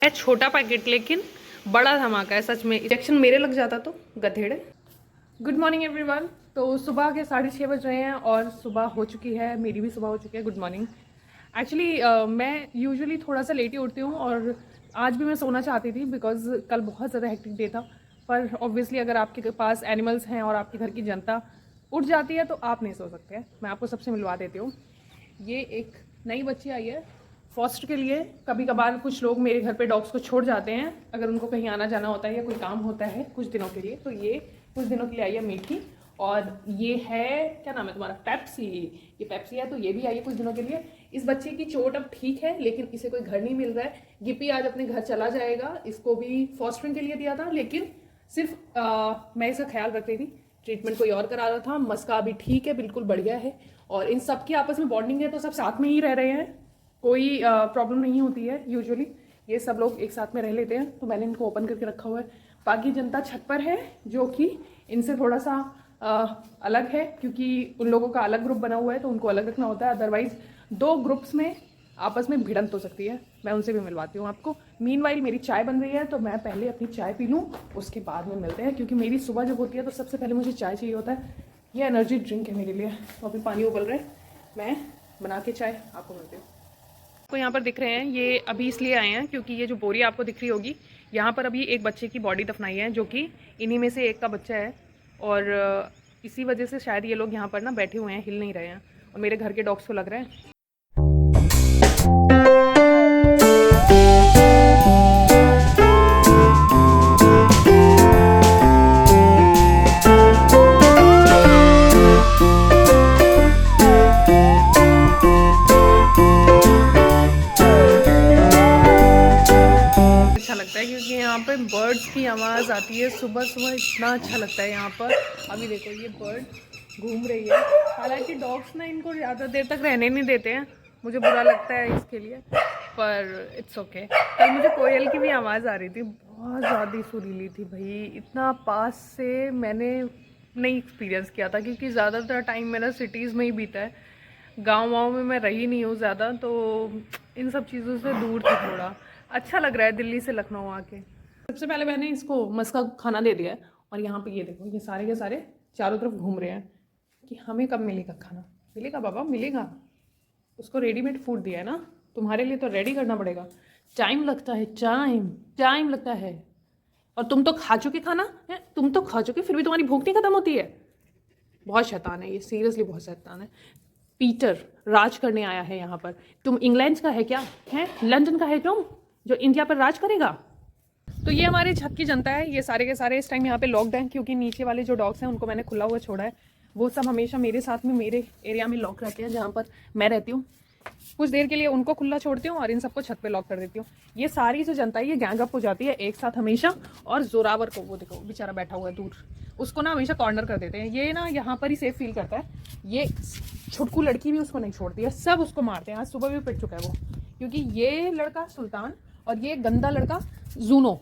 है छोटा पैकेट लेकिन बड़ा धमाका है सच में। इंजेक्शन मेरे लग जाता तो गधेड़े। Good morning everyone. तो सुबह के 6:30 बज रहे हैं और सुबह हो चुकी है, मेरी भी सुबह हो चुकी है। Good morning. एक्चुअली मैं यूजुअली थोड़ा सा लेट ही उठती हूँ और आज भी मैं सोना चाहती थी बिकॉज कल बहुत ज़्यादा हेक्टिक डे था। पर ऑब्वियसली अगर आपके पास एनिमल्स हैं और आपके घर की जनता उठ जाती है तो आप नहीं सो सकते हैं। मैं आपको सबसे मिलवा देती हूँ। ये एक नई बच्ची आई है फॉस्टर के लिए। कभी कभार कुछ लोग मेरे घर पे डॉग्स को छोड़ जाते हैं अगर उनको कहीं आना जाना होता है या कोई काम होता है कुछ दिनों के लिए। तो ये कुछ दिनों के लिए आई है मीठी। और ये है, क्या नाम है तुम्हारा, पेप्सी। ये पेप्सी है तो ये भी आई है कुछ दिनों के लिए। इस बच्चे की चोट अब ठीक है लेकिन इसे कोई घर नहीं मिल रहा है। गिप्पी आज अपने घर चला जाएगा। इसको भी फॉस्टरिंग के लिए दिया था लेकिन सिर्फ मैं इसका ख्याल रख रही थी। ट्रीटमेंट कोई और करा रहा था। मस्का अभी ठीक है, बिल्कुल बढ़िया है। और इन सब की आपस में बॉन्डिंग है तो सब साथ में ही रह रहे हैं, कोई प्रॉब्लम नहीं होती है। यूजुअली ये सब लोग एक साथ में रह लेते हैं तो मैंने इनको ओपन करके रखा हुआ है। बाकी जनता छत पर है जो कि इनसे थोड़ा सा अलग है क्योंकि उन लोगों का अलग ग्रुप बना हुआ है तो उनको अलग रखना होता है। अदरवाइज दो ग्रुप्स में आपस में भिड़ंत हो सकती है। मैं उनसे भी मिलवाती हूँ आपको। मीनवाइल मेरी चाय बन रही है तो मैं पहले अपनी चाय पी लूँ, उसके बाद में मिलते हैं क्योंकि मेरी सुबह जब होती है तो सबसे पहले मुझे चाय चाहिए होता है। ये एनर्जी ड्रिंक है मेरे लिए। तो अभी पानी उबल रहे हैं, मैं बना के चाय आपको मिलती हूँ। आपको यहाँ पर दिख रहे हैं ये अभी इसलिए आए हैं क्योंकि ये जो बोरी आपको दिख रही होगी यहाँ पर अभी एक बच्चे की बॉडी दफनाई है जो कि इन्हीं में से एक का बच्चा है। और इसी वजह से शायद ये लोग यहाँ पर ना बैठे हुए हैं, हिल नहीं रहे हैं। और मेरे घर के डॉग्स को लग रहा है क्योंकि यहाँ पे बर्ड्स की आवाज़ आती है सुबह सुबह। इतना अच्छा लगता है यहाँ पर। अभी देखो ये बर्ड घूम रही है। हालांकि डॉग्स ना इनको ज़्यादा देर तक रहने नहीं देते हैं, मुझे बुरा लगता है इसके लिए, पर इट्स ओके। कल मुझे कोयल की भी आवाज़ आ रही थी, बहुत ज़्यादा सुरीली थी भाई। इतना पास से मैंने नहीं एक्सपीरियंस किया था क्योंकि ज़्यादातर टाइम मेरा सिटीज़ में ही बीता है। गाँव में मैं रही नहीं हूँ ज़्यादा तो इन सब चीज़ों से दूर थी थोड़ा। अच्छा लग रहा है दिल्ली से लखनऊ आके। सबसे पहले मैंने इसको मस्का खाना दे दिया है और यहाँ पे ये देखो ये सारे के सारे चारों तरफ घूम रहे हैं कि हमें कब मिलेगा खाना। मिलेगा बाबा मिलेगा। उसको रेडीमेड फूड दिया है ना, तुम्हारे लिए तो रेडी करना पड़ेगा। टाइम लगता है, टाइम लगता है। और तुम तो खा चुके खाना है, तुम तो खा चुके फिर भी तुम्हारी भूख नहीं खत्म होती है। बहुत शैतान है ये, सीरियसली बहुत शैतान है। पीटर राज करने आया है यहाँ पर। तुम इंग्लैंड का है क्या, है लंदन का है तुम जो इंडिया पर राज करेगा? तो ये हमारे छत की जनता है। ये सारे के सारे इस टाइम यहाँ पे लॉक्ड हैं क्योंकि नीचे वाले जो डॉग्स हैं उनको मैंने खुला हुआ छोड़ा है। वो सब हमेशा मेरे साथ में मेरे एरिया में लॉक रहते हैं जहाँ पर मैं रहती हूँ। कुछ देर के लिए उनको खुला छोड़ती हूँ और इन सबको छत पे लॉक कर देती हूँ। ये सारी जो जनता है ये गैंग अप हो जाती है एक साथ हमेशा। और जोरावर को, वो देखो बेचारा बैठा हुआ है दूर, उसको ना हमेशा कॉर्नर कर देते हैं। ये ना यहाँ पर ही सेफ फील करता है। ये छुटकू लड़की भी उसको नहीं छोड़ती है, सब उसको मारते हैं। आज सुबह भी पिट चुका है वो क्योंकि ये लड़का सुल्तान और ये गंदा लड़का जूनो,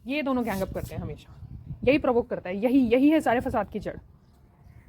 ये दोनों गैंग अप करते हैं हमेशा। यही प्रोवोक करता है, यही है सारे फसाद की जड़।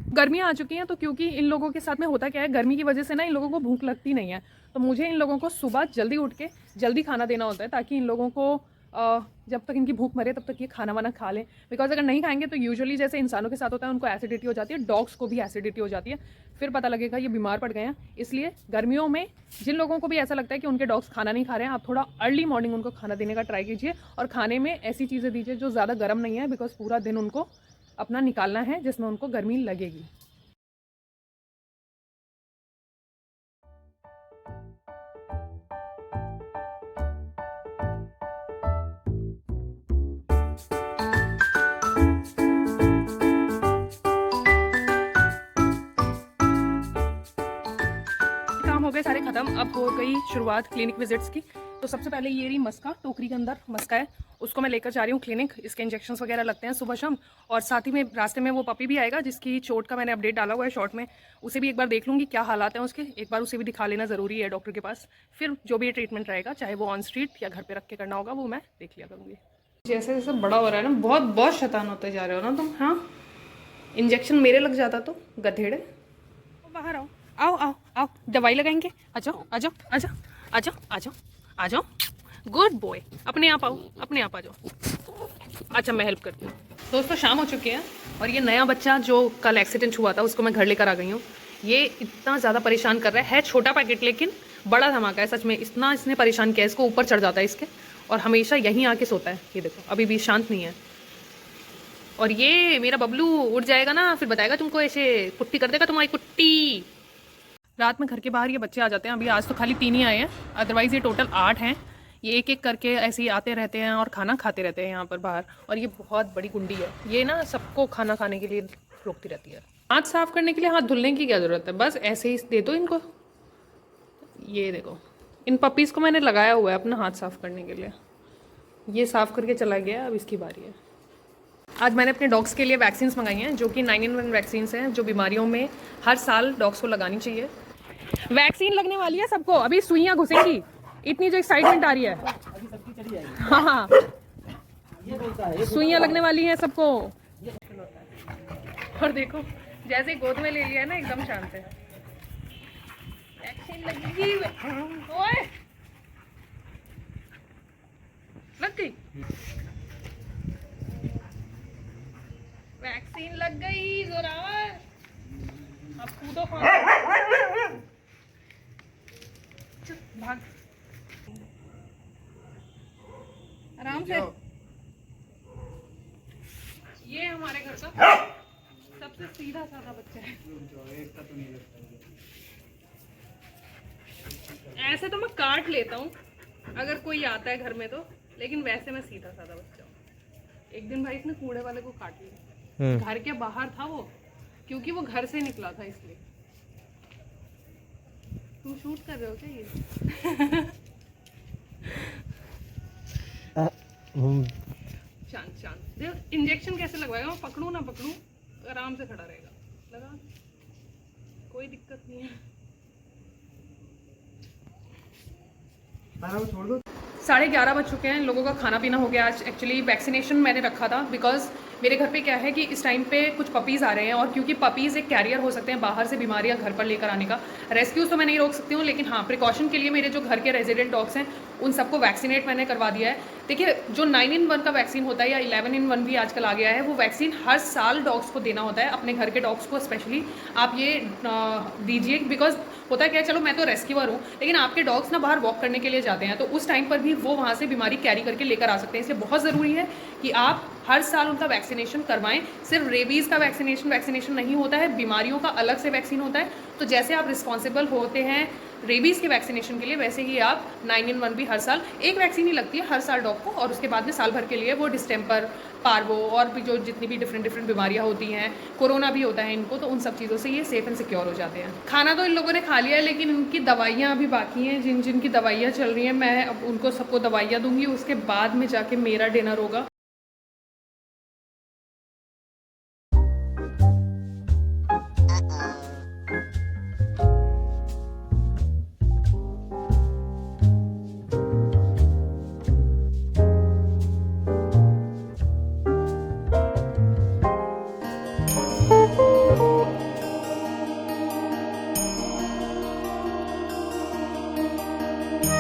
गर्मियाँ आ चुकी हैं तो क्योंकि इन लोगों के साथ में होता क्या है, गर्मी की वजह से ना इन लोगों को भूख लगती नहीं है। तो मुझे इन लोगों को सुबह जल्दी उठ के जल्दी खाना देना होता है ताकि इन लोगों को जब तक इनकी भूख मरे तब तक ये खाना वाना खा लें। बिकॉज अगर नहीं खाएंगे तो यूजुअली जैसे इंसानों के साथ होता है उनको एसिडिटी हो जाती है, डॉग्स को भी एसिडिटी हो जाती है। फिर पता लगेगा ये बीमार पड़ गए हैं। इसलिए गर्मियों में जिन लोगों को भी ऐसा लगता है कि उनके डॉग्स खाना नहीं खा रहे हैं, आप थोड़ा अर्ली मॉर्निंग उनको खाना देने का ट्राई कीजिए। और खाने में ऐसी चीज़ें दीजिए जो ज़्यादा गर्म नहीं है बिकॉज पूरा दिन उनको अपना निकालना है जिसमें उनको गर्मी लगेगी। काम हो गए सारे खत्म। अब हो गई शुरुआत क्लिनिक विजिट्स की। तो सबसे पहले ये रही मस्का, टोकरी के अंदर मस्का है, उसको मैं लेकर जा रही हूँ क्लिनिक। इसके इंजेक्शंस वगैरह लगते हैं सुबह शाम। और साथ ही में रास्ते में वो पपी भी आएगा जिसकी चोट का मैंने अपडेट डाला हुआ है शॉर्ट में। उसे भी एक बार देख लूँगी क्या हालात हैं उसके, एक बार उसे भी दिखा लेना ज़रूरी है डॉक्टर के पास। फिर जो भी ट्रीटमेंट रहेगा चाहे वो ऑन स्ट्रीट या घर पर रख के करना होगा वो मैं देख लिया करूँगी। जैसे जैसे बड़ा हो रहा है ना, बहुत बहुत शैतान होते जा रहे हो ना तुम। हाँ, इंजेक्शन मेरे लग जाता तो गधेड़े। बाहर आओ, आओ आओ आओ, दवाई लगाएंगे। आ जाओ आ जाओ आ जाओ आ जाओ आ जाओ आ जाओ गुड बॉय, अपने आप आओ, अपने आप आ जाओ। अच्छा मैं हेल्प करती हूँ। दोस्तों शाम हो चुकी है और ये नया बच्चा जो कल एक्सीडेंट हुआ था उसको मैं घर लेकर आ गई हूँ। ये इतना ज़्यादा परेशान कर रहा है छोटा पैकेट लेकिन बड़ा धमाका है सच में। इतना इसने परेशान किया, इसको ऊपर चढ़ जाता है इसके और हमेशा यहीं आके सोता है। ये देखो अभी भी शांत नहीं है। और ये मेरा बबलू उठ जाएगा ना फिर बताएगा तुमको, ऐसे कुट्टी कर देगा तुम्हारी कुट्टी। रात में घर के बाहर ये बच्चे आ जाते हैं। अभी आज तो खाली 3 ही आए हैं, अदरवाइज़ ये टोटल 8 हैं। ये एक एक करके ऐसे ही आते रहते हैं और खाना खाते रहते हैं यहाँ पर बाहर। और ये बहुत बड़ी कुंडी है, ये ना सबको खाना खाने के लिए रोकती रहती है। हाथ साफ करने के लिए हाथ धुलने की क्या ज़रूरत है, बस ऐसे ही दे दो इनको। ये देखो इन पपीज़ को मैंने लगाया हुआ है अपना हाथ साफ करने के लिए। ये साफ़ करके चला गया, अब इसकी बारी है। आज मैंने अपने डॉग्स के लिए वैक्सीन मंगाई हैं जो कि 9-in-1 वैक्सीन हैं जो बीमारियों में हर साल डॉग्स को लगानी चाहिए। वैक्सीन लगने वाली है सबको, अभी सुइयाँ घुसेंगी, इतनी जो एक्साइटमेंट आ रही है। हाँ हाँ सुइयाँ लगने वाली हैं सबको। और देखो जैसे गोद में ले लिया है ना एकदम शांत है। वैक्सीन लगेगी, ओए लग गई, वैक्सीन लग गई जोरावर। अब कूदो भाग आराम से। ये हमारे घर का सबसे सीधा साधा बच्चा है। ऐसे तो मैं काट लेता हूँ अगर कोई आता है घर में तो, लेकिन वैसे मैं सीधा साधा बच्चा हूँ। एक दिन भाई इसने कूड़े वाले को काट लिया, घर के बाहर था वो, क्योंकि वो घर से निकला था इसलिए। तुम शूट कर रहे हो क्या ये? शांत शांत देख, इंजेक्शन कैसे लगवाएगा, मैं पकड़ू ना पकड़ू आराम से खड़ा रहेगा, लगा कोई दिक्कत नहीं है। 11:30 बज चुके हैं, लोगों का खाना पीना हो गया। आज एक्चुअली वैक्सीनेशन मैंने रखा था बिकॉज मेरे घर पे क्या है कि इस टाइम पे कुछ पपीज़ आ रहे हैं और क्योंकि पपीज़ एक कैरियर हो सकते हैं बाहर से बीमारियां घर पर लेकर आने का। रेस्क्यूज़ तो मैं नहीं रोक सकती हूँ, लेकिन हाँ प्रिकॉशन के लिए मेरे जो घर के रेजिडेंट डॉग्स हैं उन सबको वैक्सीनेट मैंने करवा दिया है। देखिए जो 9-in-1 का वैक्सीन होता है या 11-in-1 भी आजकल आ गया है, वो वैक्सीन हर साल डॉग्स को देना होता है, अपने घर के डॉग्स को स्पेशली आप ये दीजिए। बिकॉज होता है क्या, चलो मैं तो रेस्क्यूअर हूँ लेकिन आपके डॉग्स ना बाहर वॉक करने के लिए जाते हैं तो उस टाइम पर भी वो वहाँ से बीमारी कैरी करके लेकर आ सकते हैं। इसलिए बहुत ज़रूरी है कि आप हर साल उनका वैक्सीनेशन करवाएं। सिर्फ रेबीज़ का वैक्सीनेशन नहीं होता है, बीमारियों का अलग से वैक्सीन होता है। तो जैसे आप रिस्पॉन्सिबल होते हैं रेबीज़ के वैक्सीनेशन के लिए, वैसे ही आप 9-in-1 भी हर साल एक वैक्सीन ही लगती है हर साल डॉग को, और उसके बाद में साल भर के लिए वो डिस्टेम्पर, पार्वो और भी जो जितनी भी डिफरेंट बीमारियां होती हैं, कोरोना भी होता है इनको, तो उन सब चीज़ों से ये सेफ एंड सिक्योर हो जाते हैं। खाना तो इन लोगों ने खा लिया है लेकिन इनकी दवाइयाँ अभी बाकी हैं, जिनकी दवाइयाँ चल रही हैं। मैं अब उनको सबको दवाइयाँ दूंगी, उसके बाद में जाके मेरा डिनर होगा।